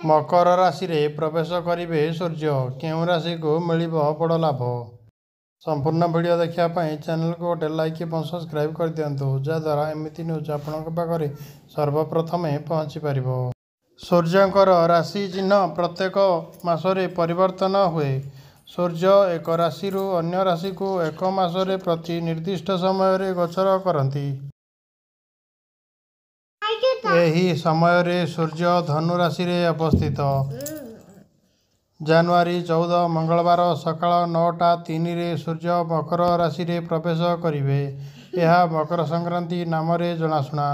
ମକର ରାଶିରେ ପ୍ରବେଶ କରିବେ ସୂର୍ଯ୍ୟ। କେଉଁ ରାଶିକୁ ମିଳିବ ବଡ଼ ଲାଭ? ସମ୍ପୂର୍ଣ୍ଣ ଭିଡ଼ିଓ ଦେଖିବା ପାଇଁ ଚ୍ୟାନେଲକୁ ଗୋଟେ ଲାଇକ୍ ଏବଂ ସବସ୍କ୍ରାଇବ୍ କରିଦିଅନ୍ତୁ, ଯାହାଦ୍ୱାରା ଏମିତି ନ୍ୟୁଜ୍ ଆପଣଙ୍କ ପାଖରେ ସର୍ବପ୍ରଥମେ ପହଞ୍ଚିପାରିବ। ସୂର୍ଯ୍ୟଙ୍କର ରାଶି ଚିହ୍ନ ପ୍ରତ୍ୟେକ ମାସରେ ପରିବର୍ତ୍ତନ ହୁଏ। ସୂର୍ଯ୍ୟ ଏକ ରାଶିରୁ ଅନ୍ୟ ରାଶିକୁ ଏକ ମାସରେ ପ୍ରତି ନିର୍ଦ୍ଦିଷ୍ଟ ସମୟରେ ଗୋଚର କରନ୍ତି। ଏହି ସମୟରେ ସୂର୍ଯ୍ୟ ଧନୁ ରାଶିରେ ଅବସ୍ଥିତ। ଜାନୁଆରୀ 14 ମଙ୍ଗଳବାର ସକାଳ 9:03ରେ ସୂର୍ଯ୍ୟ ମକର ରାଶିରେ ପ୍ରବେଶ କରିବେ। ଏହା ମକର ସଂକ୍ରାନ୍ତି ନାମରେ ଜଣାଶୁଣା।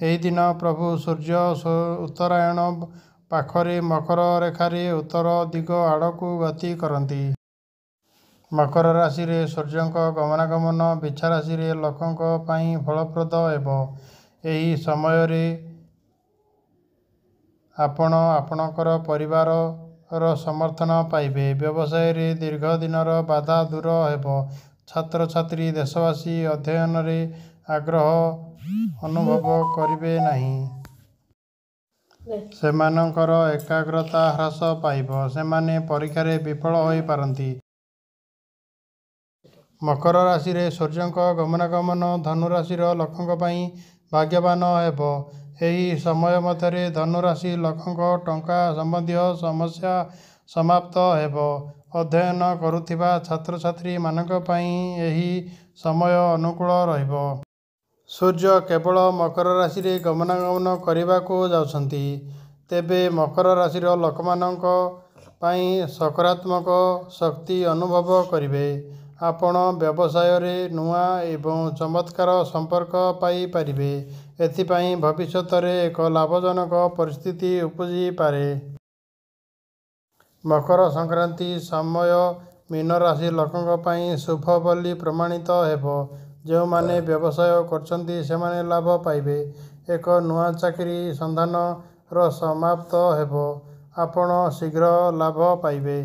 ଏହି ଦିନ ପ୍ରଭୁ ସୂର୍ଯ୍ୟ ଉତ୍ତରାୟଣ ପାଖରେ ମକର ରେଖାରେ ଉତ୍ତର ଦିଗ ଆଡ଼କୁ ଗତି କରନ୍ତି। ମକର ରାଶିରେ ସୂର୍ଯ୍ୟଙ୍କ ଗମନାଗମନ ବିଛା ରାଶିରେ ଲୋକଙ୍କ ପାଇଁ ଫଳପ୍ରଦ ହେବ। ଏହି ସମୟରେ ଆପଣ ଆପଣଙ୍କର ପରିବାରର ସମର୍ଥନ ପାଇବେ। ବ୍ୟବସାୟରେ ଦୀର୍ଘ ଦିନର ବାଧା ଦୂର ହେବ। ଛାତ୍ରଛାତ୍ରୀ ଦେଶବାସୀ ଅଧ୍ୟୟନରେ ଆଗ୍ରହ ଅନୁଭବ କରିବେ ନାହିଁ। ସେମାନଙ୍କର ଏକାଗ୍ରତା ହ୍ରାସ ପାଇବ। ସେମାନେ ପରୀକ୍ଷାରେ ବିଫଳ ହୋଇପାରନ୍ତି। ମକର ରାଶିରେ ସୂର୍ଯ୍ୟଙ୍କ ଗମନାଗମନ ଧନୁ ରାଶିର ଲୋକଙ୍କ ପାଇଁ ଭାଗ୍ୟବାନ ହେବ। ଏହି ସମୟ ମଧ୍ୟରେ ଧନୁ ରାଶି ଲୋକଙ୍କ ଟଙ୍କା ସମ୍ବନ୍ଧୀୟ ସମସ୍ୟା ସମାପ୍ତ ହେବ। ଅଧ୍ୟୟନ କରୁଥିବା ଛାତ୍ରଛାତ୍ରୀମାନଙ୍କ ପାଇଁ ଏହି ସମୟ ଅନୁକୂଳ ରହିବ। ସୂର୍ଯ୍ୟ କେବଳ ମକର ରାଶିରେ ଗମନାଗମନ କରିବାକୁ ଯାଉଛନ୍ତି। ତେବେ ମକର ରାଶିର ଲୋକମାନଙ୍କ ପାଇଁ ସକାରାତ୍ମକ ଶକ୍ତି ଅନୁଭବ କରିବେ। ଆପଣ ବ୍ୟବସାୟରେ ନୂଆ ଏବଂ ଚମତ୍କାର ସମ୍ପର୍କ ପାଇପାରିବେ। ଏଥିପାଇଁ ଭବିଷ୍ୟତରେ ଏକ ଲାଭଜନକ ପରିସ୍ଥିତି ଉପୁଜିପାରେ। ମକର ସଂକ୍ରାନ୍ତି ସମୟ ମୀନ ରାଶି ଲୋକଙ୍କ ପାଇଁ ଶୁଭ ବୋଲି ପ୍ରମାଣିତ ହେବ। ଯେଉଁମାନେ ବ୍ୟବସାୟ କରୁଛନ୍ତି ସେମାନେ ଲାଭ ପାଇବେ। ଏକ ନୂଆ ଚାକିରି ସନ୍ଧାନର ସମାପ୍ତ ହେବ। ଆପଣ ଶୀଘ୍ର ଲାଭ ପାଇବେ।